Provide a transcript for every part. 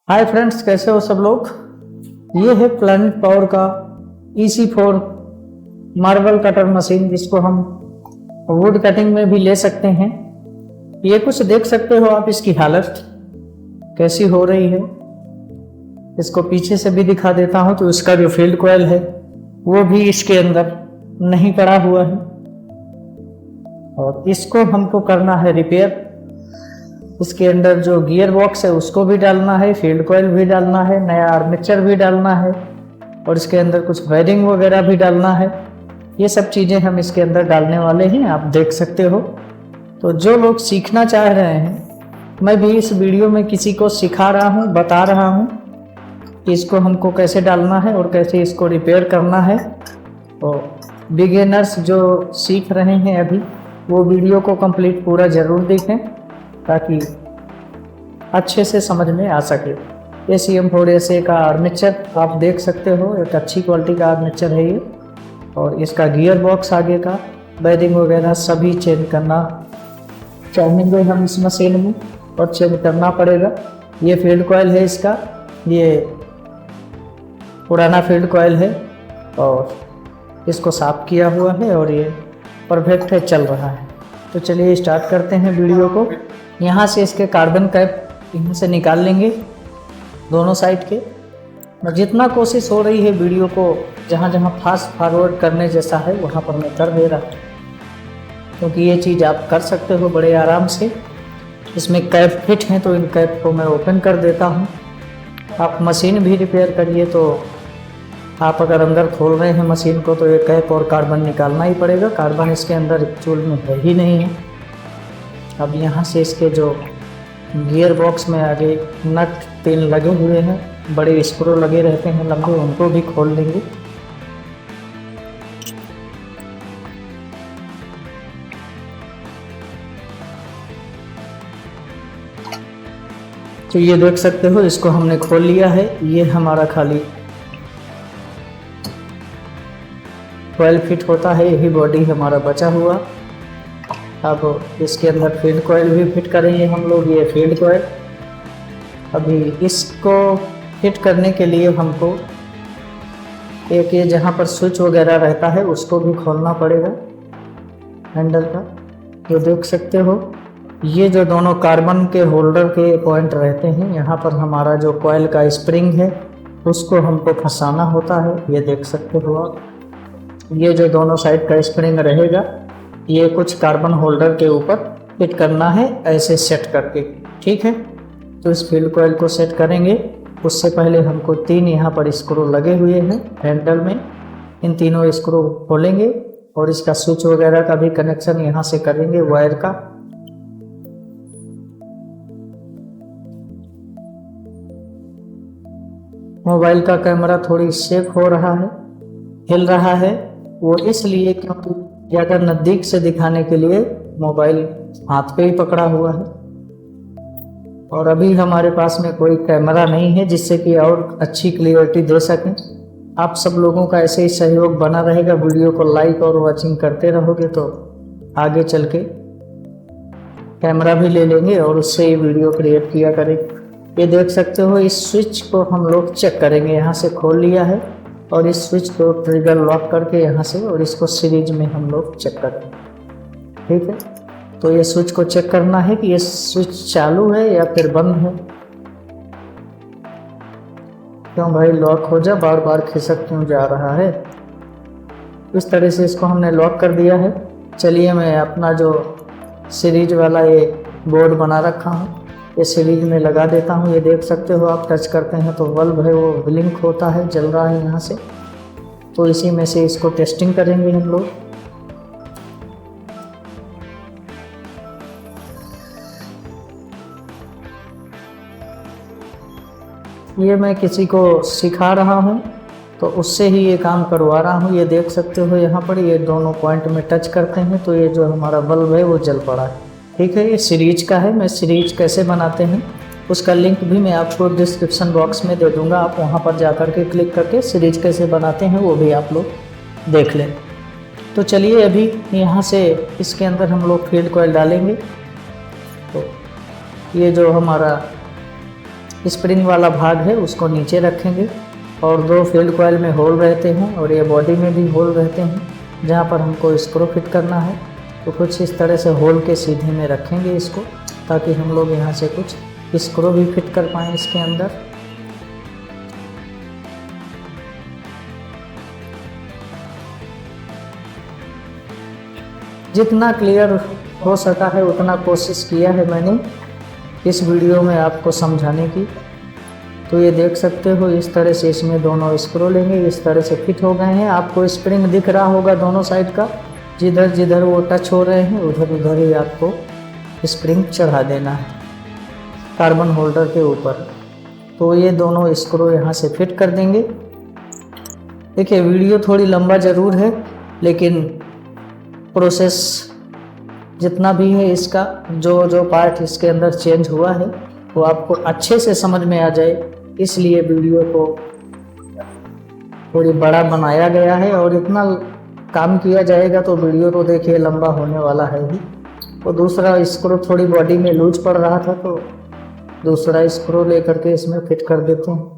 Hi friends, कैसे हो सब लोग। ये है प्लैनेट पावर का EC4 मार्बल कटर मशीन, जिसको हम वुड कटिंग में भी ले सकते हैं। ये कुछ देख सकते हो आप, इसकी हालत कैसी हो रही है। इसको पीछे से भी दिखा देता हूं तो इसका जो फील्ड कॉइल है वो भी इसके अंदर नहीं पड़ा हुआ है और इसको हमको करना है रिपेयर। इसके अंदर जो गियर बॉक्स है उसको भी डालना है, फील्ड कॉइल भी डालना है, नया आर्मेचर भी डालना है और इसके अंदर कुछ वायरिंग वगैरह भी डालना है। ये सब चीज़ें हम इसके अंदर डालने वाले हैं, आप देख सकते हो। तो जो लोग सीखना चाह रहे हैं, मैं भी इस वीडियो में किसी को सिखा रहा हूँ, बता रहा हूँ कि इसको हमको कैसे डालना है और कैसे इसको रिपेयर करना है। तो बिगिनर्स जो सीख रहे हैं अभी, वो वीडियो को कंप्लीट पूरा ज़रूर देखें ताकि अच्छे से समझ में आ सके। ACM4SA का आर्मेचर आप देख सकते हो, एक अच्छी क्वालिटी का आर्मेचर है ये। और इसका गियर बॉक्स आगे का वायरिंग वगैरह सभी चेंज करना चाहेंगे हम इस मशीन में और चेंज करना पड़ेगा। ये फील्ड कॉइल है इसका, ये पुराना फील्ड कॉइल है और इसको साफ किया हुआ है और ये परफेक्ट है, चल रहा है। तो चलिए स्टार्ट करते हैं वीडियो को। यहाँ से इसके कार्बन कैप यहाँ से निकाल लेंगे दोनों साइड के। मैं जितना कोशिश हो रही है वीडियो को जहाँ जहाँ फास्ट फॉरवर्ड करने जैसा है वहाँ पर मैं कर दे रहा हूँ, क्योंकि ये चीज़ आप कर सकते हो बड़े आराम से। इसमें कैप फिट हैं तो इन कैप को मैं ओपन कर देता हूँ। आप मशीन भी रिपेयर करिए तो आप अगर अंदर खोल रहे हैं मशीन को तो ये कैप और कार्बन निकालना ही पड़ेगा। कार्बन इसके अंदर एक्चुअल में है ही नहीं है। अब यहाँ से इसके जो गियर बॉक्स में आगे नट पिन लगे हुए हैं, बड़े स्क्रू लगे रहते हैं लंबे, उनको भी खोल लेंगे। तो ये देख सकते हो, इसको हमने खोल लिया है। ये हमारा खाली कॉइल फिट होता है, यही बॉडी हमारा बचा हुआ। अब इसके अंदर फील्ड कॉइल भी फिट करेंगे हम लोग। ये फील्ड कॉइल अभी इसको फिट करने के लिए हमको एक ये जहाँ पर स्विच वगैरह रहता है उसको भी खोलना पड़ेगा हैंडल का। जो देख सकते हो, ये जो दोनों कार्बन के होल्डर के पॉइंट रहते हैं, यहाँ पर हमारा जो कॉइल का स्प्रिंग है उसको हमको फंसाना होता है। ये देख सकते हो आप, ये जो दोनों साइड का स्प्रिंग रहेगा ये कुछ कार्बन होल्डर के ऊपर फिट करना है, ऐसे सेट करके। ठीक है, तो इस फील्ड कॉइल को सेट करेंगे। उससे पहले हमको 3 यहाँ पर स्क्रू लगे हुए हैं हैंडल में, इन तीनों स्क्रू खोलेंगे और इसका स्विच वगैरह का भी कनेक्शन यहाँ से करेंगे वायर का। मोबाइल का कैमरा थोड़ी शेक हो रहा है, हिल रहा है, वो इसलिए क्योंकि ज़्यादा नज़दीक से दिखाने के लिए मोबाइल हाथ पे ही पकड़ा हुआ है और अभी हमारे पास में कोई कैमरा नहीं है जिससे कि और अच्छी क्लियरिटी दे सकें। आप सब लोगों का ऐसे ही सहयोग बना रहेगा, वीडियो को लाइक और वॉचिंग करते रहोगे तो आगे चल के कैमरा भी ले लेंगे और उससे ही वीडियो क्रिएट किया करेंगे। ये देख सकते हो, इस स्विच को हम लोग चेक करेंगे। यहाँ से खोल लिया है और इस स्विच को ट्रिगर लॉक करके यहाँ से, और इसको सीरीज में हम लोग चेक करेंगे। ठीक है, तो ये स्विच को चेक करना है कि ये स्विच चालू है या फिर बंद है। क्यों भाई लॉक हो जा, बार बार खिसक क्यों जा रहा है। इस तरह से इसको हमने लॉक कर दिया है। चलिए मैं अपना जो सीरीज वाला ये बोर्ड बना रखा हूँ ये सीरीज में लगा देता हूँ। ये देख सकते हो आप, टच करते हैं तो बल्ब है वो ब्लिंक होता है, जल रहा है यहाँ से। तो इसी में से इसको टेस्टिंग करेंगे हम लोग। ये मैं किसी को सिखा रहा हूँ तो उससे ही ये काम करवा रहा हूँ। ये देख सकते हो यहाँ पर ये दोनों पॉइंट में टच करते हैं तो ये जो हमारा बल्ब है वो जल पड़ा है। ठीक है, ये सीरीज का है। मैं सीरीज कैसे बनाते हैं उसका लिंक भी मैं आपको डिस्क्रिप्शन बॉक्स में दे दूंगा। आप वहाँ पर जा कर के क्लिक करके सीरीज कैसे बनाते हैं वो भी आप लोग देख लें। तो चलिए अभी यहाँ से इसके अंदर हम लोग फील्ड कॉइल डालेंगे। तो ये जो हमारा स्प्रिंग वाला भाग है उसको नीचे रखेंगे और 2 फील्ड कॉइल में होल रहते हैं और ये बॉडी में भी होल रहते हैं जहाँ पर हमको स्क्रू फिट करना है। तो कुछ इस तरह से होल के सीधे में रखेंगे इसको, ताकि हम लोग यहाँ से कुछ स्क्रू भी फिट कर पाएँ इसके अंदर। जितना क्लियर हो सका है उतना कोशिश किया है मैंने इस वीडियो में आपको समझाने की। तो ये देख सकते हो इस तरह से इसमें दोनों स्क्रू लेंगे, इस तरह से फिट हो गए हैं। आपको स्प्रिंग दिख रहा होगा दोनों साइड का, जिधर जिधर वो टच हो रहे हैं उधर उधर ही आपको स्प्रिंग चढ़ा देना है कार्बन होल्डर के ऊपर। तो ये दोनों स्क्रू यहाँ से फिट कर देंगे। देखिए वीडियो थोड़ी लंबा ज़रूर है, लेकिन प्रोसेस जितना भी है इसका, जो पार्ट इसके अंदर चेंज हुआ है वो आपको अच्छे से समझ में आ जाए, इसलिए वीडियो को थोड़ी बड़ा बनाया गया है। और इतना काम किया जाएगा तो वीडियो तो देखिए लंबा होने वाला है ही। तो दूसरा स्क्रू थोड़ी बॉडी में लूज पड़ रहा था, तो दूसरा स्क्रू लेकर के इसमें फिट कर देते हैं।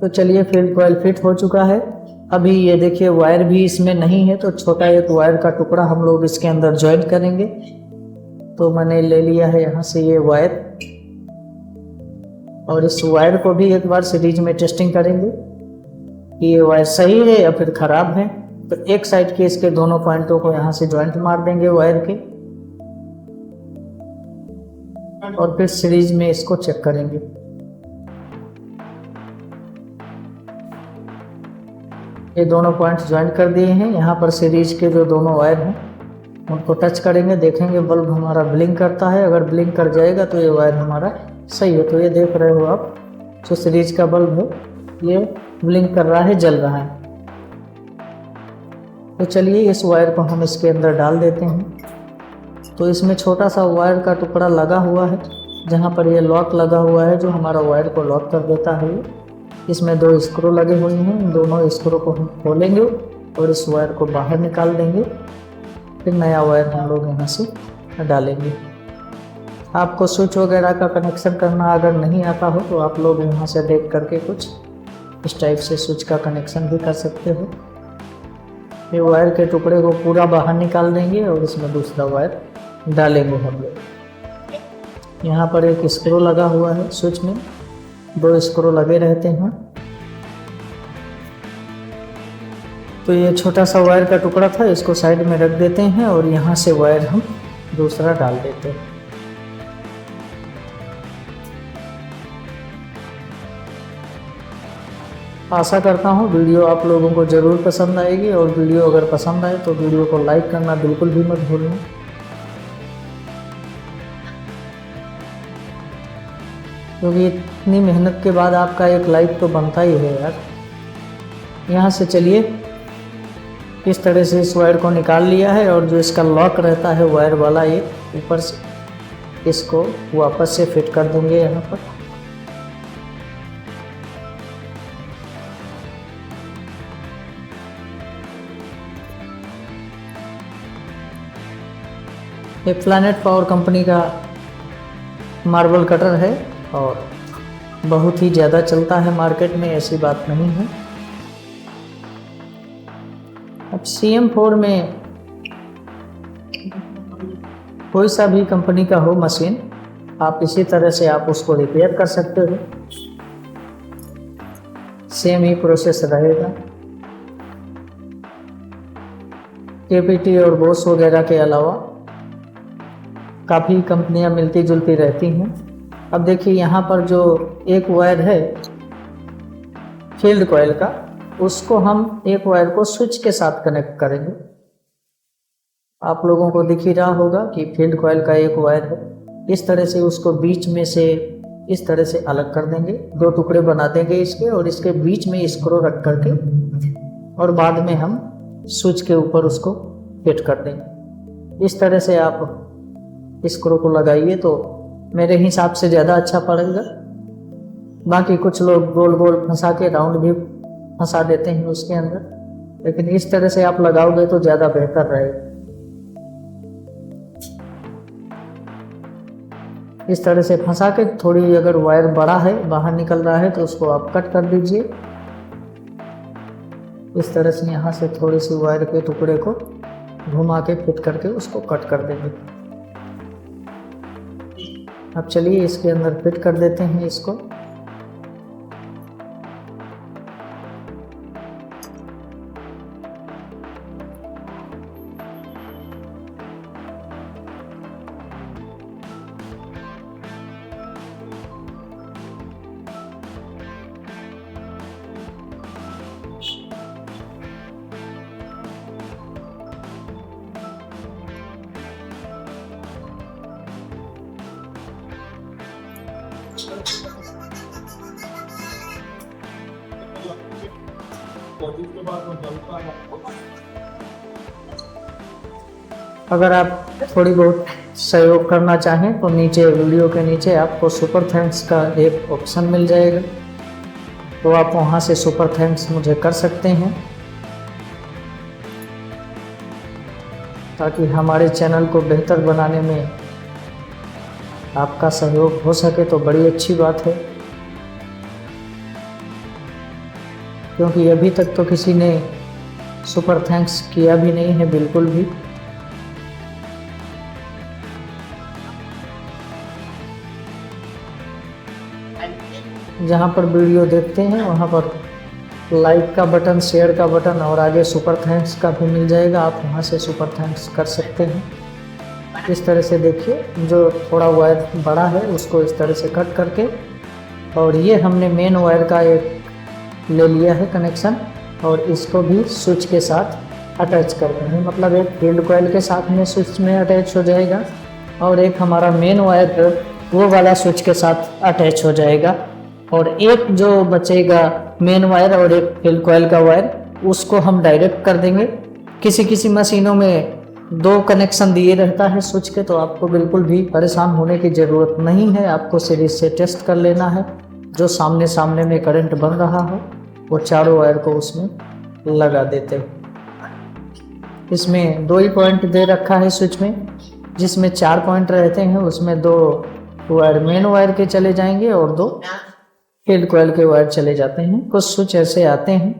तो चलिए फील्ड कॉइल फिट हो चुका है। अभी ये देखिए वायर भी इसमें नहीं है, तो छोटा एक वायर का टुकड़ा हम लोग इसके अंदर ज्वाइंट करेंगे। तो मैंने ले लिया है यहाँ से ये वायर, और इस वायर को भी एक बार सीरीज में टेस्टिंग करेंगे कि ये वायर सही है या फिर खराब है। तो एक साइड के इसके दोनों पॉइंटों को यहाँ से ज्वाइंट मार देंगे वायर के, और फिर सीरीज में इसको चेक करेंगे। ये दोनों पॉइंट ज्वाइंट कर दिए हैं। यहाँ पर सीरीज के जो दोनों वायर हैं उनको टच करेंगे, देखेंगे बल्ब हमारा ब्लिंक करता है। अगर ब्लिंक कर जाएगा तो ये वायर हमारा सही है। तो ये देख रहे हो आप, जो सीरीज का बल्ब है ये ब्लिंक कर रहा है, जल रहा है। तो चलिए इस वायर को हम इसके अंदर डाल देते हैं। तो इसमें छोटा सा वायर का टुकड़ा लगा हुआ है, जहाँ पर ये लॉक लगा हुआ है जो हमारा वायर को लॉक कर देता है। इसमें 2 स्क्रू लगे हुए हैं, इन दोनों स्क्रू को हम खोलेंगे और इस वायर को बाहर निकाल देंगे। फिर नया वायर हम लोग यहाँ से डालेंगे। आपको स्विच वगैरह का कनेक्शन करना अगर नहीं आता हो तो आप लोग यहाँ से देख करके कुछ इस टाइप से स्विच का कनेक्शन भी कर सकते हो। ये वायर के टुकड़े को पूरा बाहर निकाल देंगे और इसमें दूसरा वायर डालेंगे हम लोग। यहाँ पर एक स्क्रू लगा हुआ है, स्विच में 2 स्क्रू लगे रहते हैं। तो ये छोटा सा वायर का टुकड़ा था, इसको साइड में रख देते हैं और यहाँ से वायर हम दूसरा डाल देते हैं। आशा करता हूँ वीडियो आप लोगों को ज़रूर पसंद आएगी, और वीडियो अगर पसंद आए तो वीडियो को लाइक करना बिल्कुल भी मत भूलना। क्योंकि इतनी मेहनत के बाद आपका एक लाइक तो बनता ही है यार। यहाँ से चलिए इस तरह से इस वायर को निकाल लिया है, और जो इसका लॉक रहता है वायर वाला, ये ऊपर से इसको वापस से फिट कर देंगे यहाँ पर। ये प्लैनेट पावर कंपनी का मार्बल कटर है और बहुत ही ज़्यादा चलता है मार्केट में, ऐसी बात नहीं है। अब CM4 में कोई सा भी कंपनी का हो मशीन, आप इसी तरह से आप उसको रिपेयर कर सकते हो, सेम ही प्रोसेस रहेगा। KPT और बोस वगैरह के अलावा काफ़ी कंपनियां मिलती जुलती रहती हैं। अब देखिए यहाँ पर जो एक वायर है फील्ड कॉइल का, उसको हम एक वायर को स्विच के साथ कनेक्ट करेंगे। आप लोगों को दिख ही रहा होगा कि फील्ड कॉइल का एक वायर है। इस तरह से उसको बीच में से इस तरह से अलग कर देंगे, 2 टुकड़े बना देंगे इसके, और इसके बीच में स्क्रू रख करके और बाद में हम स्विच के ऊपर उसको फिट कर देंगे। इस तरह से आप स्क्रू को लगाइए तो मेरे हिसाब से ज़्यादा अच्छा पड़ेगा। बाकी कुछ लोग गोल गोल फंसा के राउंड भी फंसा देते हैं उसके अंदर, लेकिन इस तरह से आप लगाओगे तो ज़्यादा बेहतर रहेगा। इस तरह से फंसा के थोड़ी, अगर वायर बड़ा है बाहर निकल रहा है तो उसको आप कट कर दीजिए। इस तरह से यहाँ से थोड़ी सी वायर के टुकड़े को घुमा के फिट करके उसको कट कर देंगे। अब चलिए इसके अंदर फिट कर देते हैं इसको। अगर आप थोड़ी बहुत सहयोग करना चाहें तो नीचे वीडियो के नीचे आपको सुपर थैंक्स का एक ऑप्शन मिल जाएगा, तो आप वहां से सुपर थैंक्स मुझे कर सकते हैं, ताकि हमारे चैनल को बेहतर बनाने में आपका सहयोग हो सके तो बड़ी अच्छी बात है। क्योंकि अभी तक तो किसी ने सुपर थैंक्स किया भी नहीं है बिल्कुल भी। जहाँ पर वीडियो देखते हैं वहाँ पर लाइक का बटन, शेयर का बटन और आगे सुपर थैंक्स का भी मिल जाएगा, आप वहाँ से सुपर थैंक्स कर सकते हैं। इस तरह से देखिए, जो थोड़ा वायर बड़ा है उसको इस तरह से कट करके, और ये हमने मेन वायर का एक ले लिया है कनेक्शन, और इसको भी स्विच के साथ अटैच कर देंगे। मतलब एक फील्ड कॉइल के साथ में स्विच में अटैच हो जाएगा और एक हमारा मेन वायर वो वाला स्विच के साथ अटैच हो जाएगा, और एक जो बचेगा मेन वायर और एक फील्ड कॉइल का वायर उसको हम डायरेक्ट कर देंगे। किसी किसी मशीनों में 2 कनेक्शन दिए रहता है स्विच के, तो आपको बिल्कुल भी परेशान होने की ज़रूरत नहीं है। आपको सीरीज से टेस्ट कर लेना है, जो सामने सामने में करंट बन रहा हो वो चारों वायर को उसमें लगा देते हैं। इसमें 2 ही पॉइंट दे रखा है स्विच में, जिसमें 4 पॉइंट रहते हैं, उसमें 2 वायर मेन वायर के चले जाएंगे और 2 फील्ड कॉइल के वायर चले जाते हैं। कुछ स्विच ऐसे आते हैं।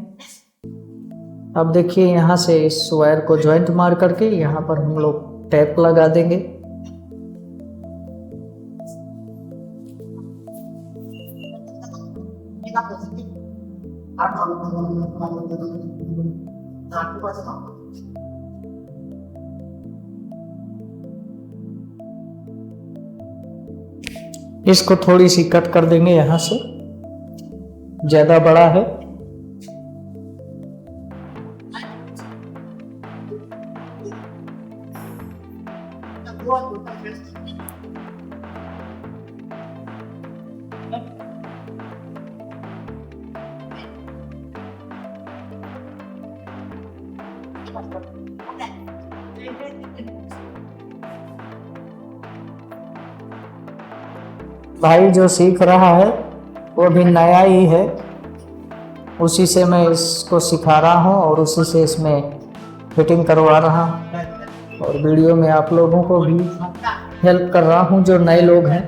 अब देखिए, यहाँ से इस वायर को जॉइंट मार करके यहाँ पर हम लोग टैप लगा देंगे। इसको थोड़ी सी कट कर देंगे, यहाँ से ज्यादा बड़ा है। भाई जो सीख रहा है वो भी नया ही है, उसी से मैं इसको सिखा रहा हूँ और उसी से इसमें फिटिंग करवा रहा हूँ, और वीडियो में आप लोगों को भी हेल्प कर रहा हूँ। जो नए लोग हैं,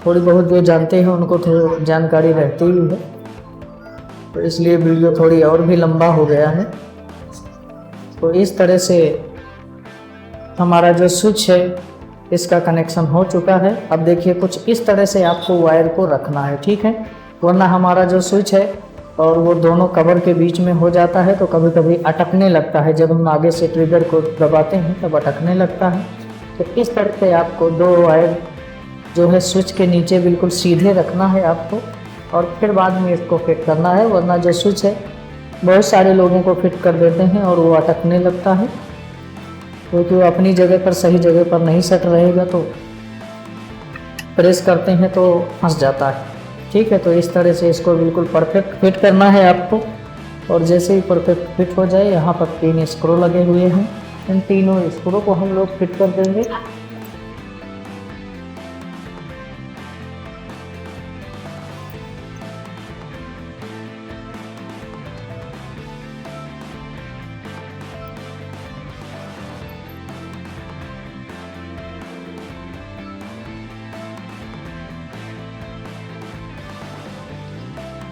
थोड़ी बहुत जो जानते हैं उनको तो जानकारी रहती ही है, तो इसलिए वीडियो थोड़ी और भी लंबा हो गया है। तो इस तरह से हमारा जो स्विच है इसका कनेक्शन हो चुका है। अब देखिए, कुछ इस तरह से आपको वायर को रखना है, ठीक है, वरना हमारा जो स्विच है और वो दोनों कवर के बीच में हो जाता है तो कभी कभी अटकने लगता है। जब हम आगे से ट्रिगर को दबाते हैं तब अटकने लगता है। तो इस तरह से आपको 2 वायर जो है स्विच के नीचे बिल्कुल सीधे रखना है आपको, और फिर बाद में इसको फिट करना है, वरना जो स्विच है बहुत सारे लोगों को फिट कर देते हैं और वो अटकने लगता है, क्योंकि वो अपनी जगह पर सही जगह पर नहीं सेट रहेगा, तो प्रेस करते हैं तो फंस जाता है। ठीक है, तो इस तरह से इसको बिल्कुल परफेक्ट फिट करना है आपको, और जैसे ही परफेक्ट फिट हो जाए, यहाँ पर 3 स्क्रू लगे हुए हैं, इन तीनों स्क्रू को हम लोग फिट कर देंगे।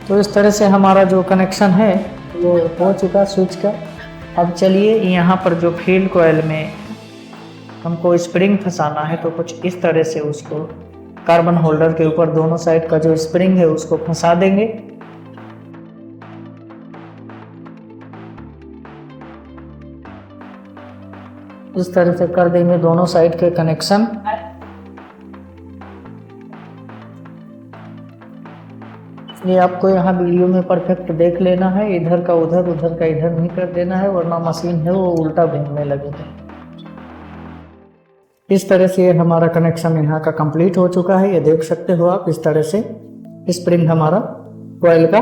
तो इस तरह से हमारा जो कनेक्शन है वो हो चुका स्विच का। अब चलिए यहाँ पर जो फील्ड कॉइल में हमको स्प्रिंग फंसाना है, तो कुछ इस तरह से उसको कार्बन होल्डर के ऊपर दोनों साइड का जो स्प्रिंग है उसको फंसा देंगे। इस तरह से कर देंगे दोनों साइड के कनेक्शन। ये आपको यहाँ वीडियो में परफेक्ट देख लेना है, इधर का उधर उधर का इधर नहीं कर देना है, वरना मशीन है वो उल्टा घूमने लगेगा। इस तरह से हमारा कनेक्शन यहाँ का कंप्लीट हो चुका है। ये देख सकते हो आप, इस तरह से स्प्रिंग हमारा कॉइल का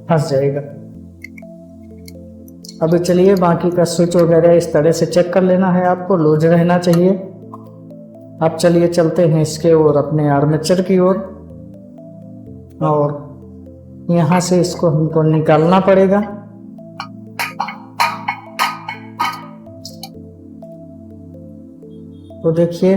फंस जाएगा। अभी चलिए बाकी का स्विच वगैरह इस तरह से चेक कर लेना है, आपको लूज रहना चाहिए। अब चलिए चलते हैं इसके और अपने आर्मेचर की ओर, और यहाँ से इसको हमको निकालना पड़ेगा। तो देखिए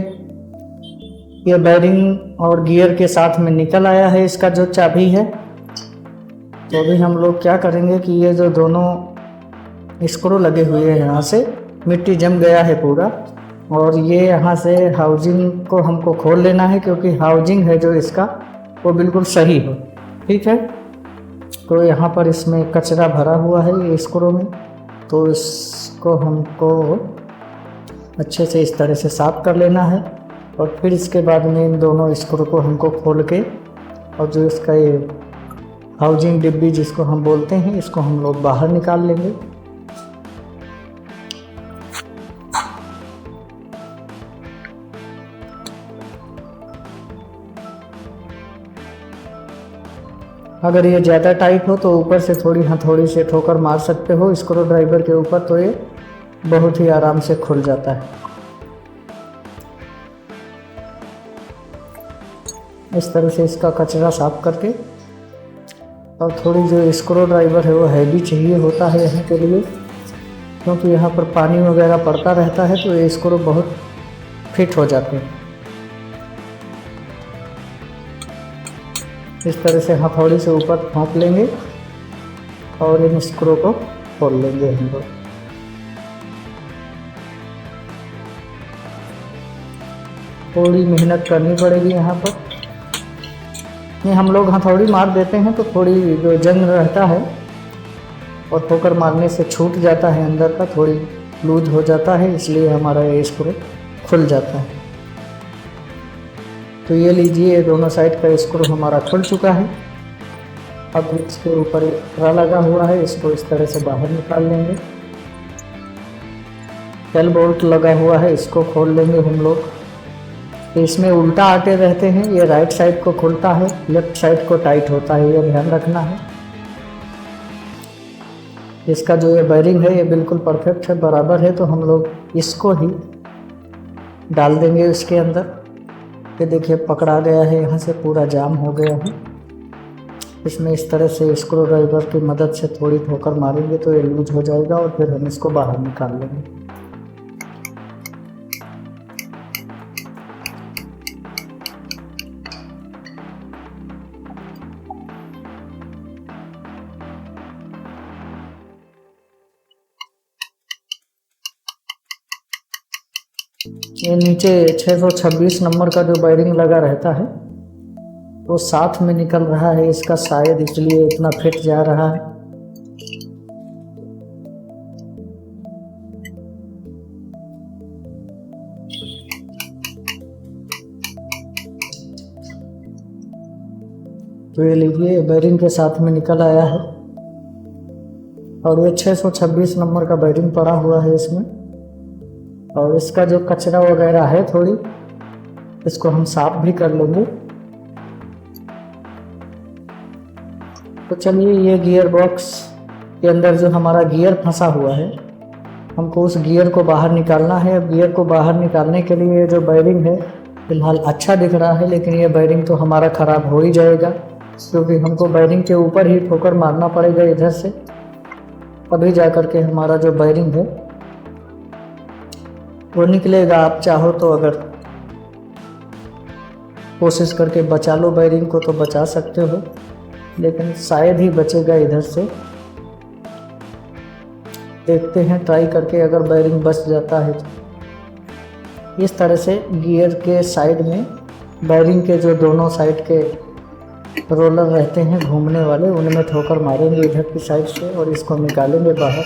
ये बैरिंग और गियर के साथ में निकल आया है इसका जो चाबी है। तो अभी हम लोग क्या करेंगे कि ये जो दोनों स्क्रू लगे हुए हैं यहाँ से मिट्टी जम गया है पूरा, और ये यहाँ से हाउजिंग को हमको खोल लेना है, क्योंकि हाउजिंग है जो इसका वो बिल्कुल सही हो। ठीक है, तो यहाँ पर इसमें कचरा भरा हुआ है ये स्क्रू में, तो इसको हमको अच्छे से इस तरह से साफ कर लेना है। और फिर इसके बाद में इन दोनों स्क्रू को हमको खोल के, और जो इसका ये हाउजिंग डिब्बी जिसको हम बोलते हैं, इसको हम लोग बाहर निकाल लेंगे। अगर ये ज़्यादा टाइट हो तो ऊपर से थोड़ी से ठोकर मार सकते हो स्क्रू ड्राइवर के ऊपर, तो ये बहुत ही आराम से खुल जाता है। इस तरह से इसका कचरा साफ करके, और थोड़ी जो स्क्रू ड्राइवर है वो हैवी चाहिए होता है यहाँ के लिए, क्योंकि यहाँ पर पानी वगैरह पड़ता रहता है, तो ये स्क्रू बहुत फिट हो जाते हैं। इस तरह से हथौड़ी से ऊपर ठोक लेंगे और इन स्क्रू को खोल लेंगे हम लोग। थोड़ी मेहनत करनी पड़ेगी यहाँ पर। नहीं, हम लोग हथौड़ी मार देते हैं तो थोड़ी जो जंग रहता है और ठोकर मारने से छूट जाता है अंदर का, थोड़ी लूज हो जाता है, इसलिए हमारा ये स्क्रू खुल जाता है। तो ये लीजिए, ये दोनों साइड का स्क्रू हमारा खुल चुका है। अब इसके ऊपर एक फ्रा लगा हुआ है, इसको इस तरह से बाहर निकाल लेंगे। 12 बोल्ट लगा हुआ है, इसको खोल लेंगे हम लोग। तो इसमें उल्टा आटे रहते हैं, ये राइट साइड को खुलता है, लेफ्ट साइड को टाइट होता है, ये ध्यान रखना है। इसका जो ये बैरिंग है ये बिल्कुल परफेक्ट है, बराबर है, तो हम लोग इसको ही डाल देंगे उसके अंदर। ये देखिए पकड़ा गया है, यहाँ से पूरा जाम हो गया है। इसमें इस तरह से स्क्रू ड्राइवर की मदद से थोड़ी ठोकर मारेंगे तो ये लूज हो जाएगा, और फिर हम इसको बाहर निकाल लेंगे। ये नीचे 626 नंबर का जो बैरिंग लगा रहता है वो साथ में निकल रहा है इसका, शायद इसलिए इतना फिट जा रहा है। तो ये लीजिए, बैरिंग के साथ में निकल आया है, और ये 626 नंबर का बैरिंग पड़ा हुआ है इसमें। और इसका जो कचरा वगैरह है थोड़ी, इसको हम साफ भी कर लेंगे। तो चलिए, ये गियर बॉक्स के अंदर जो हमारा गियर फंसा हुआ है, हमको उस गियर को बाहर निकालना है। अब गियर को बाहर निकालने के लिए जो बैरिंग है फिलहाल अच्छा दिख रहा है, लेकिन ये बैरिंग तो हमारा ख़राब हो ही जाएगा, क्योंकि हमको बैरिंग के ऊपर ही ठोकर मारना पड़ेगा इधर से, तभी जा कर के हमारा जो बैरिंग है वो निकलेगा। आप चाहो तो अगर कोशिश करके बचा लो बैरिंग को तो बचा सकते हो, लेकिन शायद ही बचेगा इधर से। देखते हैं ट्राई करके, अगर बैरिंग बच जाता है तो। इस तरह से गियर के साइड में बैरिंग के जो दोनों साइड के रोलर रहते हैं घूमने वाले, उनमें ठोकर मारेंगे इधर की साइड से और इसको निकालेंगे बाहर।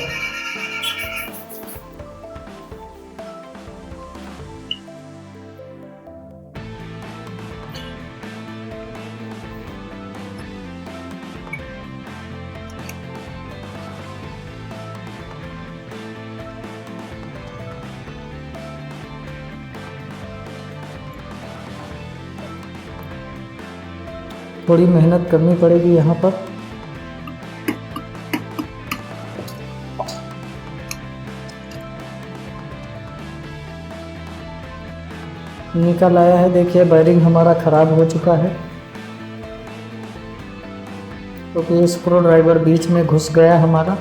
थोड़ी मेहनत करनी पड़ेगी यहाँ पर। निकल आया है, देखिए बैरिंग हमारा ख़राब हो चुका है क्योंकि तो स्क्रू ड्राइवर बीच में घुस गया हमारा।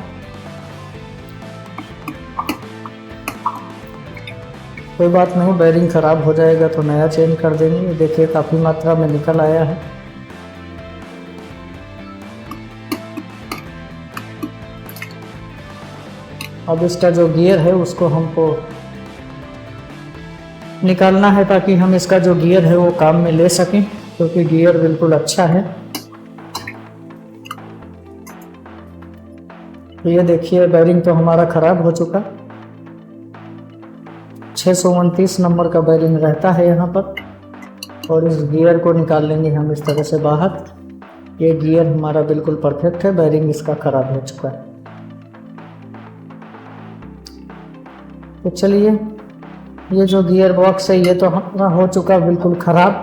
कोई बात नहीं, बैरिंग ख़राब हो जाएगा तो नया चेंज कर देंगे। देखिए काफ़ी मात्रा में निकल आया है। अब इसका जो गियर है उसको हमको निकालना है ताकि हम इसका जो गियर है वो काम में ले सकें, क्योंकि गियर बिल्कुल अच्छा है। तो ये देखिए बैरिंग तो हमारा ख़राब हो चुका। 629 नंबर का बैरिंग रहता है यहाँ पर, और इस गियर को निकाल लेंगे हम इस तरह से बाहर। ये गियर हमारा बिल्कुल परफेक्ट है, बैरिंग इसका ख़राब हो चुका है। तो चलिए, ये जो गियर बॉक्स है ये तो हमारा हो चुका बिल्कुल ख़राब।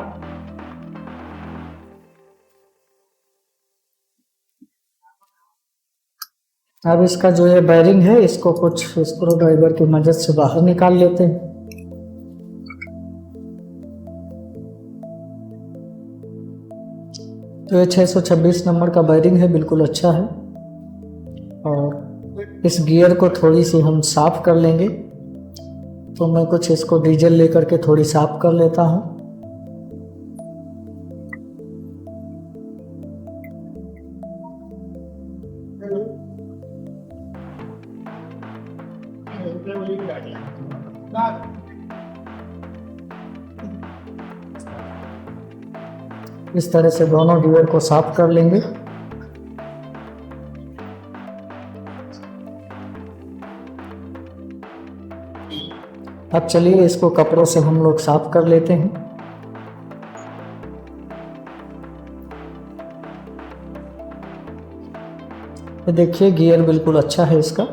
अब इसका जो ये बैरिंग है इसको कुछ स्क्रू ड्राइवर की मदद से बाहर निकाल लेते हैं। तो ये 626 नंबर का बैरिंग है, बिल्कुल अच्छा है। और इस गियर को थोड़ी सी हम साफ कर लेंगे। तो मैं कुछ इसको डीजल लेकर के थोड़ी साफ कर लेता हूँ। इस तरह से दोनों गियर को साफ कर लेंगे। अब चलिए इसको कपड़ों से हम लोग साफ कर लेते हैं। ये देखिए गियर बिल्कुल अच्छा है इसका।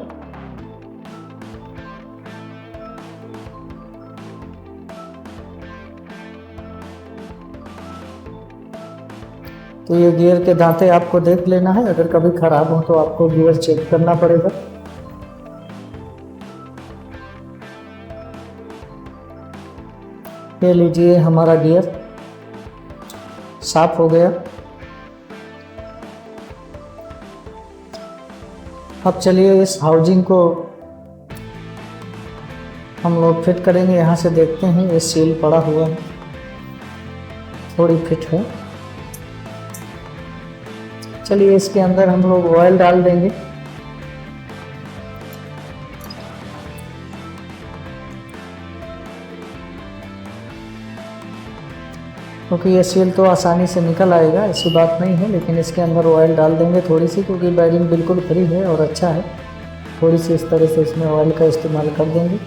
तो ये गियर के दांते आपको देख लेना है, अगर कभी खराब हो तो आपको गियर चेक करना पड़ेगा। ये लीजिए हमारा गियर साफ हो गया। अब चलिए इस हाउजिंग को हम लोग फिट करेंगे। यहाँ से देखते हैं ये सील पड़ा हुआ है, थोड़ी फिट है। चलिए इसके अंदर हम लोग ऑयल डाल देंगे। क्योंकि ये सील तो आसानी से निकल आएगा, ऐसी बात नहीं है, लेकिन इसके अंदर ऑयल डाल देंगे थोड़ी सी, क्योंकि बैरिंग बिल्कुल फ्री है और अच्छा है। थोड़ी सी इस तरह से इसमें ऑयल का इस्तेमाल कर देंगे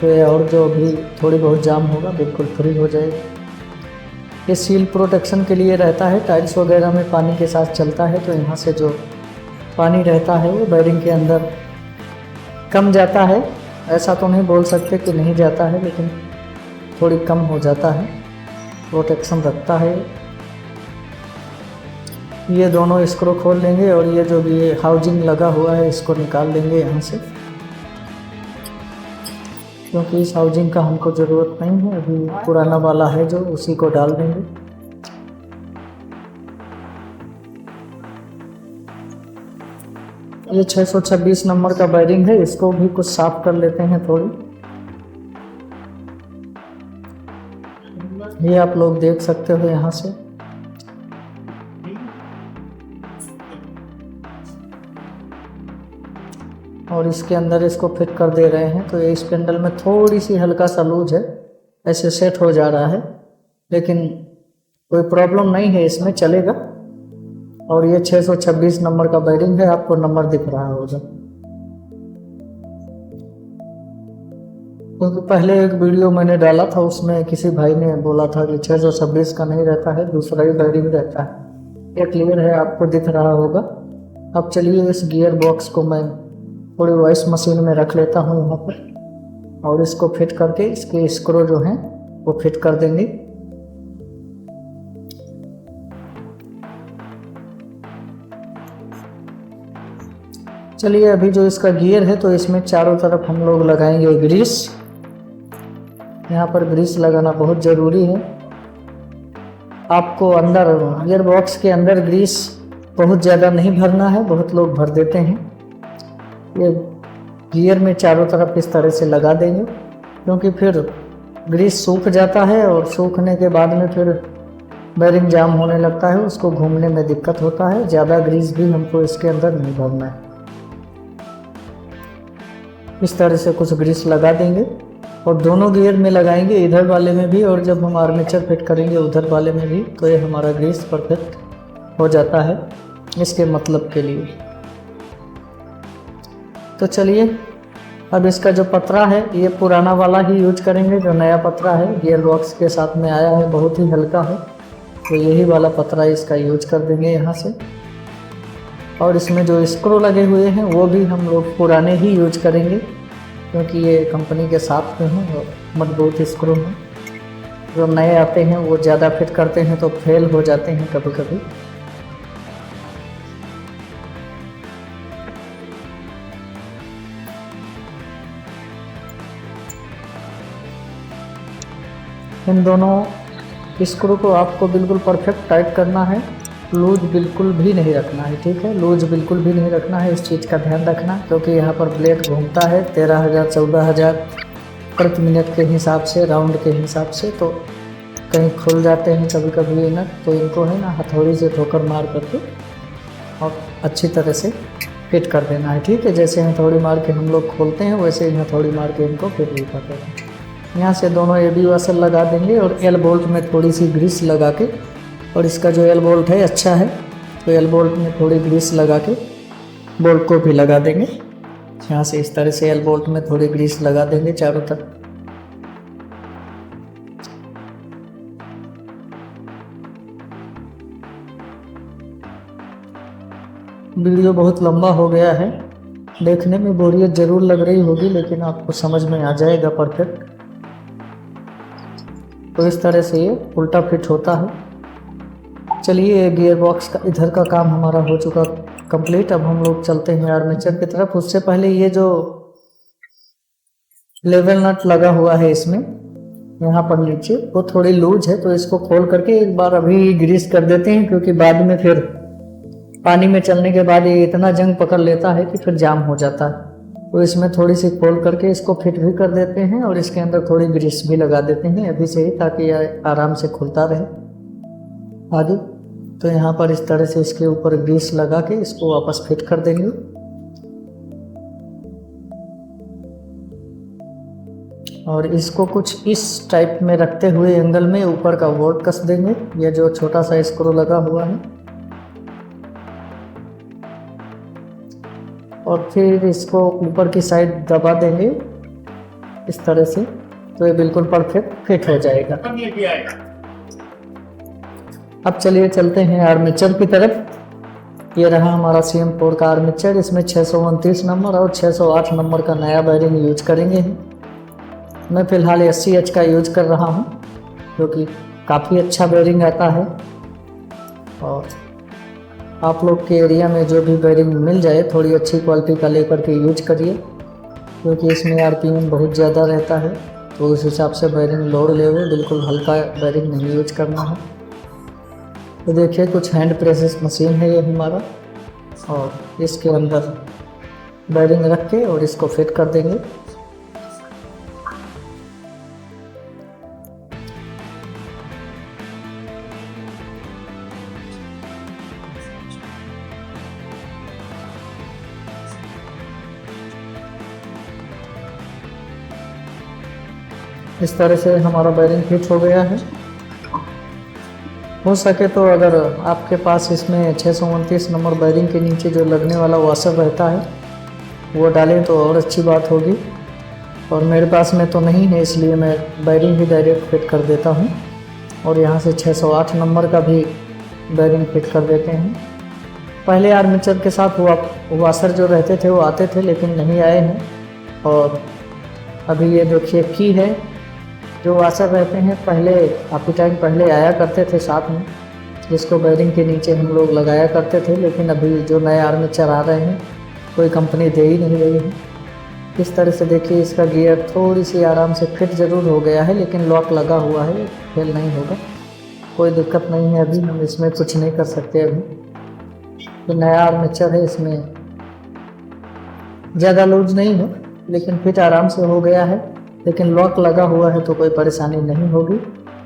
तो ये और जो भी थोड़ी बहुत जाम होगा बिल्कुल फ्री हो जाएगा। ये सील प्रोटेक्शन के लिए रहता है, टाइल्स वगैरह में पानी के साथ चलता है तो यहाँ से जो पानी रहता है वो बैरिंग के अंदर कम जाता है। ऐसा तो नहीं बोल सकते कि नहीं जाता है, लेकिन थोड़ी कम हो जाता है, प्रोटेक्शन रखता है। ये दोनों स्क्रू खोल लेंगे और ये जो भी हाउजिंग लगा हुआ है इसको निकाल लेंगे यहाँ से, क्योंकि इस हाउजिंग का हमको ज़रूरत नहीं है। अभी पुराना वाला है जो, उसी को डाल देंगे। ये 626 नंबर का बैरिंग है, इसको भी कुछ साफ कर लेते हैं थोड़ी। ये आप लोग देख सकते हो यहाँ से। और इसके अंदर इसको फिट कर दे रहे हैं। तो ये स्पिंडल में थोड़ी सी हल्का सा लूज है, ऐसे सेट हो जा रहा है, लेकिन कोई प्रॉब्लम नहीं है, इसमें चलेगा। और ये 626 नंबर का बेरिंग है, आपको नंबर दिख रहा होगा। क्योंकि पहले एक वीडियो मैंने डाला था, उसमें किसी भाई ने बोला था कि 626 का नहीं रहता है, दूसरा ही बेरिंग रहता है। ये क्लियर है, आपको दिख रहा होगा। अब चलिए इस गियर बॉक्स को मैं थोड़ी वॉइस मशीन में रख लेता हूँ यहाँ पर, और इसको फिट करके इसके स्क्रू जो हैं वो फिट कर देंगे। चलिए अभी जो इसका गियर है, तो इसमें चारों तरफ हम लोग लगाएंगे ग्रीस। यहाँ पर ग्रीस लगाना बहुत ज़रूरी है। आपको अंदर गियर बॉक्स के अंदर ग्रीस बहुत ज़्यादा नहीं भरना है, बहुत लोग भर देते हैं। ये गियर में चारों तरफ इस तरह से लगा देंगे, क्योंकि फिर ग्रीस सूख जाता है और सूखने के बाद में फिर बेरिंग जाम होने लगता है, उसको घूमने में दिक्कत होता है। ज़्यादा ग्रीस भी हमको इसके अंदर नहीं भरना है। इस तरह से कुछ ग्रीस लगा देंगे और दोनों गियर में लगाएंगे, इधर वाले में भी, और जब हम आर्मेचर फिट करेंगे उधर वाले में भी, तो ये हमारा ग्रीस परफेक्ट हो जाता है इसके मतलब के लिए। तो चलिए अब इसका जो पतरा है, ये पुराना वाला ही यूज करेंगे। जो नया पतरा है गियर बॉक्स के साथ में आया है, बहुत ही हल्का है, तो यही वाला पतरा इसका यूज कर देंगे यहाँ से। और इसमें जो स्क्रू लगे हुए हैं वो भी हम लोग पुराने ही यूज करेंगे, क्योंकि ये कंपनी के साथ में हैं और मजबूत स्क्रू हैं। जो नए आते हैं वो ज़्यादा फिट करते हैं तो फेल हो जाते हैं कभी कभी। इन दोनों स्क्रू को आपको बिल्कुल परफेक्ट टाइट करना है, लूज बिल्कुल भी नहीं रखना है, ठीक है। लूज बिल्कुल भी नहीं रखना है, इस चीज़ का ध्यान रखना, क्योंकि यहाँ पर ब्लेड घूमता है 13,000 14,000 प्रति मिनट के हिसाब से, राउंड के हिसाब से। तो कहीं खुल जाते हैं कभी कभी ये नट, तो इनको है ना हथौड़ी से ठोकर मार करके और अच्छी तरह से फिट कर देना है, ठीक है। जैसे हथौड़ी मार के हम लोग खोलते हैं, वैसे ही हथौड़ी मार के इनको फिट भी कर देना है। यहाँ से दोनों एबी वाशर लगा देंगे और एल बोल्ट में थोड़ी सी ग्रीस लगा के, और इसका जो एल बोल्ट है अच्छा है, तो एल बोल्ट में थोड़ी ग्रीस लगा के बोल्ट को भी लगा देंगे। यहाँ से इस तरह से एल बोल्ट में थोड़ी ग्रीस लगा देंगे चारों तरफ। वीडियो बहुत लंबा हो गया है, देखने में बोरियत ज़रूर लग रही होगी, लेकिन आपको समझ में आ जाएगा परफेक्ट। तो इस तरह से ये उल्टा फिट होता है। चलिए गियर बॉक्स का इधर का काम हमारा हो चुका कंप्लीट। अब हम लोग चलते हैं आर्मेचर की तरफ। उससे पहले ये जो लेवल नट लगा हुआ है इसमें, यहाँ पर नीचे, वो थोड़ी लूज है, तो इसको खोल करके एक बार अभी ग्रीस कर देते हैं, क्योंकि बाद में फिर पानी में चलने के बाद ये इतना जंग पकड़ लेता है कि फिर जाम हो जाता है। तो इसमें थोड़ी सी खोल करके इसको फिट भी कर देते हैं और इसके अंदर थोड़ी ग्रीस भी लगा देते हैं अभी से ही, ताकि यह आराम से खुलता रहे आगे। तो यहाँ पर इस तरह से इसके ऊपर ग्रीस लगा के इसको वापस फिट कर देंगे। और इसको कुछ इस टाइप में रखते हुए एंगल में ऊपर का बोल्ट कस देंगे, ये जो छोटा सा स्क्रू लगा हुआ है। और फिर इसको ऊपर की साइड दबा देंगे इस तरह से, तो ये बिल्कुल परफेक्ट फिट हो जाएगा। अब चलिए चलते हैं आर्मेचर की तरफ। ये रहा हमारा CM4 का आर्मेचर। इसमें 629 नंबर और 608 नंबर का नया बेरिंग यूज करेंगे। मैं फ़िलहाल 80H का यूज कर रहा हूँ, जो कि काफ़ी अच्छा बेरिंग आता है। और आप लोग के एरिया में जो भी बेरिंग मिल जाए थोड़ी अच्छी क्वालिटी का लेकर के यूज करिए, क्योंकि इसमें RPM बहुत ज़्यादा रहता है, तो उस हिसाब से बेरिंग लोड लेवे, बिल्कुल हल्का बेरिंग नहीं यूज करना है। तो देखिए कुछ हैंड प्रेसेस मशीन है ये हमारा, और इसके अंदर बेरिंग रख के और इसको फिट कर देंगे। इस तरह से हमारा बेरिंग फिट हो गया है। हो सके तो अगर आपके पास इसमें 629 नंबर बेरिंग के नीचे जो लगने वाला वाशर रहता है वो डालें तो और अच्छी बात होगी, और मेरे पास में तो नहीं है, इसलिए मैं बेरिंग भी डायरेक्ट फिट कर देता हूँ। और यहाँ से 608 नंबर का भी बेरिंग फिट कर देते हैं। पहले आर्मेचर के साथ वाशर जो रहते थे वो आते थे, लेकिन नहीं आए हैं। और अभी ये देखिए की है, जो वाशर रहते हैं पहले काफ़ी टाइम पहले आया करते थे साथ में, जिसको बेरिंग के नीचे हम लोग लगाया करते थे। लेकिन अभी जो नए आर्मेचर आ रहे हैं कोई कंपनी दे ही नहीं रही है। इस तरह से देखिए इसका गियर थोड़ी सी आराम से फिट ज़रूर हो गया है, लेकिन लॉक लगा हुआ है, फेल नहीं होगा, कोई दिक्कत नहीं है। अभी हम इसमें कुछ नहीं कर सकते। अभी तो नया आर्मेचर है, इसमें ज़्यादा लूज नहीं है, लेकिन फिट आराम से हो गया है। लेकिन लॉक लगा हुआ है तो कोई परेशानी नहीं होगी।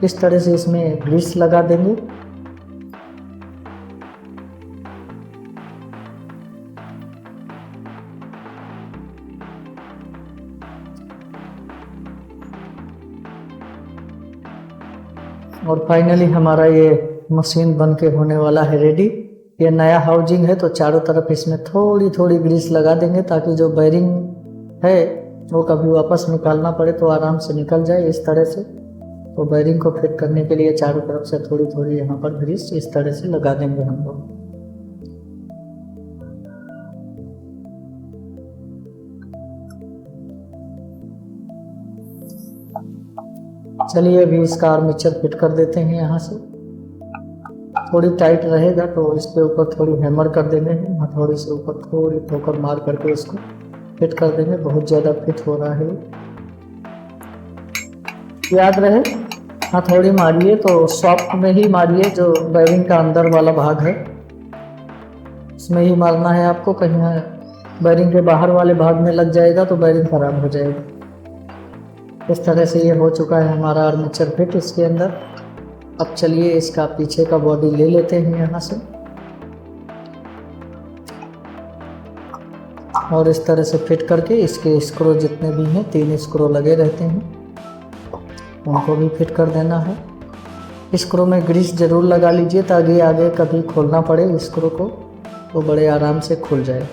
इस तरह से इसमें ग्रीस लगा देंगे। और फाइनली हमारा ये मशीन बन के होने वाला है रेडी। ये नया हाउजिंग है तो चारों तरफ इसमें थोड़ी थोड़ी ग्रीस लगा देंगे, ताकि जो बेरिंग है वो कभी वापस निकालना पड़े तो आराम से निकल जाए इस तरह से। तो बेरिंग को फिट करने के लिए चारों तरफ से थोड़ी थोड़ी यहाँ पर ग्रीस इस तरह से लगा देंगे हम लोग। चलिए अभी इसका आर्मेचर फिट कर देते हैं। यहाँ से थोड़ी टाइट रहेगा तो इसके ऊपर थोड़ी हैमर कर देंगे, हथौड़ी से ऊपर थोड़ी ठोकर मार करके इसको फिट कर देंगे। बहुत ज़्यादा फिट हो रहा है, याद रहे हथौड़ी मारिए तो सॉफ्ट में ही मारिए, जो बेरिंग का अंदर वाला भाग है इसमें ही मारना है आपको। कहीं बेरिंग के बाहर वाले भाग में लग जाएगा तो बेरिंग खराब हो जाएगा। इस तरह से ये हो चुका है हमारा आर्मेचर फिट इसके अंदर। अब चलिए इसका पीछे का बॉडी ले लेते हैं यहाँ से, और इस तरह से फिट करके इसके स्क्रू जितने भी हैं 3 स्क्रू लगे रहते हैं उनको भी फिट कर देना है। स्क्रू में ग्रीस ज़रूर लगा लीजिए ताकि आगे कभी खोलना पड़े स्क्रू को तो बड़े आराम से खुल जाए,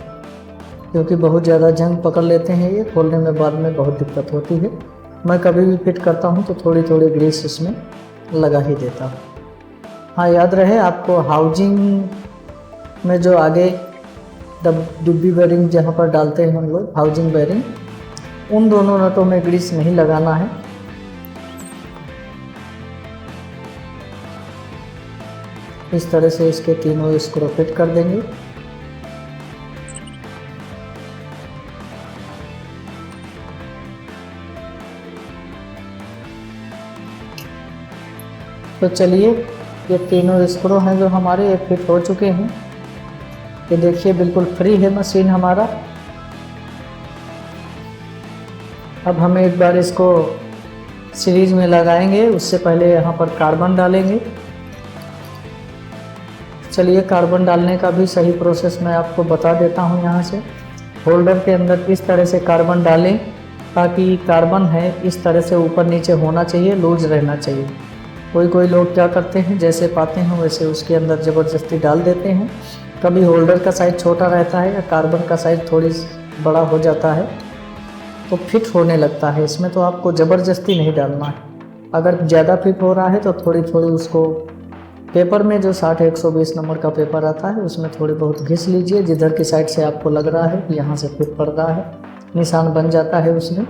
क्योंकि बहुत ज़्यादा जंग पकड़ लेते हैं ये, खोलने में बाद में बहुत दिक्कत होती है। मैं कभी भी फिट करता हूँ तो थोड़ी थोड़ी ग्रीस इसमें लगा ही देता हूँ। हाँ, याद रहे आपको हाउजिंग में जो आगे डुब्बी बेरिंग जहाँ पर डालते हैं हम लोग हाउजिंग बेरिंग, उन दोनों नटों में ग्रीस नहीं लगाना है। इस तरह से इसके तीनों स्क्रू फिट कर देंगे। तो चलिए ये तीनों स्क्रू हैं जो हमारे ये फिट हो चुके हैं। ये देखिए बिल्कुल फ्री है मशीन हमारा। अब हम एक बार इसको सीरीज में लगाएंगे, उससे पहले यहाँ पर कार्बन डालेंगे। चलिए कार्बन डालने का भी सही प्रोसेस मैं आपको बता देता हूँ। यहाँ से होल्डर के अंदर इस तरह से कार्बन डालें ताकि कार्बन है इस तरह से ऊपर नीचे होना चाहिए, लूज रहना चाहिए। कोई लोग क्या करते हैं जैसे पाते हैं वैसे उसके अंदर ज़बरदस्ती डाल देते हैं। कभी होल्डर का साइज़ छोटा रहता है या कार्बन का साइज़ थोड़ी बड़ा हो जाता है तो फिट होने लगता है इसमें, तो आपको ज़बरदस्ती नहीं डालना है। अगर ज़्यादा फिट हो रहा है तो थोड़ी थोड़ी उसको पेपर में जो 60-120 नंबर का पेपर आता है उसमें थोड़ी बहुत घिस लीजिए, जिधर की साइड से आपको लग रहा है कि यहाँ से फिट पड़ रहा है, निशान बन जाता है उसमें।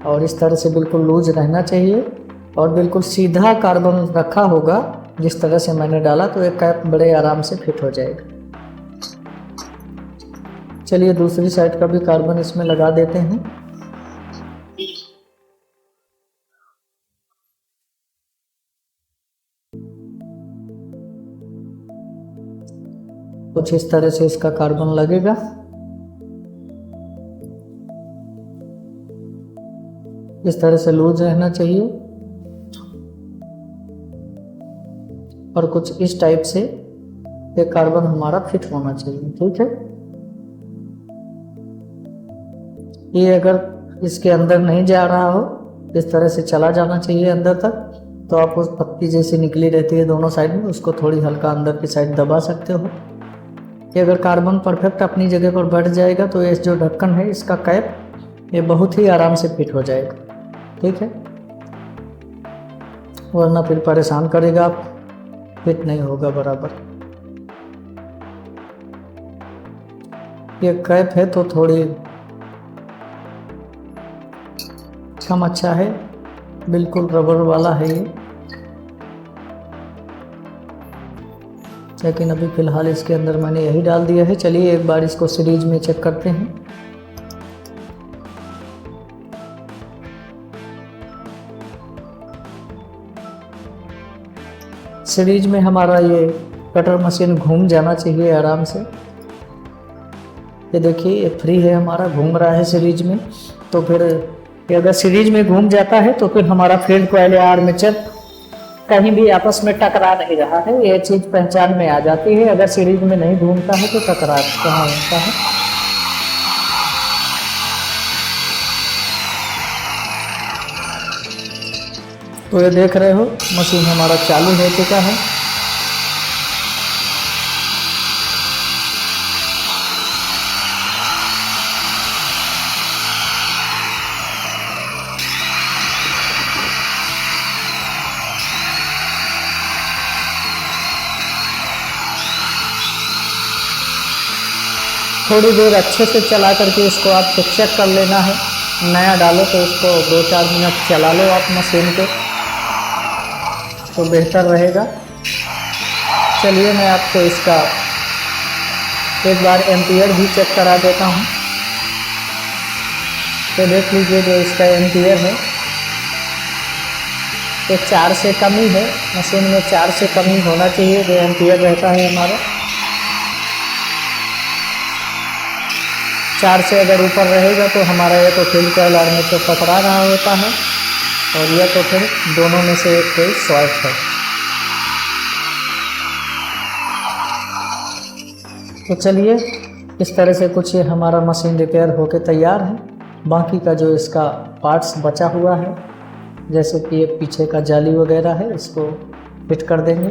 और इस तरह से बिल्कुल लूज रहना चाहिए और बिल्कुल सीधा कार्बन रखा होगा जिस तरह से मैंने डाला, तो एक कैप बड़े आराम से फिट हो जाएगा। चलिए दूसरी साइड का भी कार्बन इसमें लगा देते हैं। कुछ इस तरह से इसका कार्बन लगेगा। इस तरह से लूज रहना चाहिए और कुछ इस टाइप से ये कार्बन हमारा फिट होना चाहिए। ठीक है, ये अगर इसके अंदर नहीं जा रहा हो इस तरह से चला जाना चाहिए अंदर तक। तो आपको पत्ती जैसी निकली रहती है दोनों साइड में, उसको थोड़ी हल्का अंदर की साइड दबा सकते हो। ये अगर कार्बन परफेक्ट अपनी जगह पर बैठ जाएगा तो ये जो ढक्कन है इसका कैप ये बहुत ही आराम से फिट हो जाएगा। ठीक है, वरना फिर परेशान करेगा, आप फिट नहीं होगा बराबर। ये कैप है तो थोड़ी कम अच्छा है, बिल्कुल रबर वाला है ये, लेकिन अभी फ़िलहाल इसके अंदर मैंने यही डाल दिया है। चलिए एक बार इसको सीरीज में चेक करते हैं। सीरीज में हमारा ये कटर मशीन घूम जाना चाहिए आराम से। ये देखिए ये फ्री है, हमारा घूम रहा है सीरीज में। तो फिर ये अगर सीरीज में घूम जाता है तो फिर हमारा फील्ड कॉइल या आर्मेचर कहीं भी आपस में टकरा नहीं रहा है, ये चीज़ पहचान में आ जाती है। अगर सीरीज में नहीं घूमता है तो टकरार कहाँ होता है। तो ये देख रहे हो मशीन हमारा चालू हो चुका है। थोड़ी देर अच्छे से चला करके इसको आपको चेक कर लेना है। नया डालो तो इसको 2-4 मिनट चला लो आप मशीन को, तो बेहतर रहेगा। चलिए मैं आपको इसका एक बार एम्पियर भी चेक करा देता हूँ। तो देख लीजिए जो इसका एम्पियर है तो 4 से कम ही है। मशीन में 4 से कम ही होना चाहिए जो एम्पियर रहता है हमारा। 4 से अगर ऊपर रहेगा तो हमारा ये तो फील्ड कॉइल आर्मेचर पकड़ा रहा होता है, और यह तो फिर दोनों में से एक कोई शॉर्ट है। तो चलिए इस तरह से कुछ ये हमारा मशीन रिपेयर होके तैयार है। बाकी का जो इसका पार्ट्स बचा हुआ है, जैसे कि ये पीछे का जाली वगैरह है, इसको फिट कर देंगे।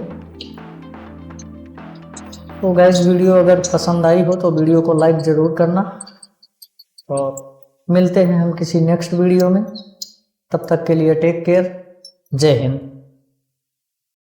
तो गैस वीडियो अगर पसंद आई हो तो वीडियो को लाइक ज़रूर करना, और मिलते हैं हम किसी नेक्स्ट वीडियो में। तब तक के लिए टेक केयर, जय हिंद।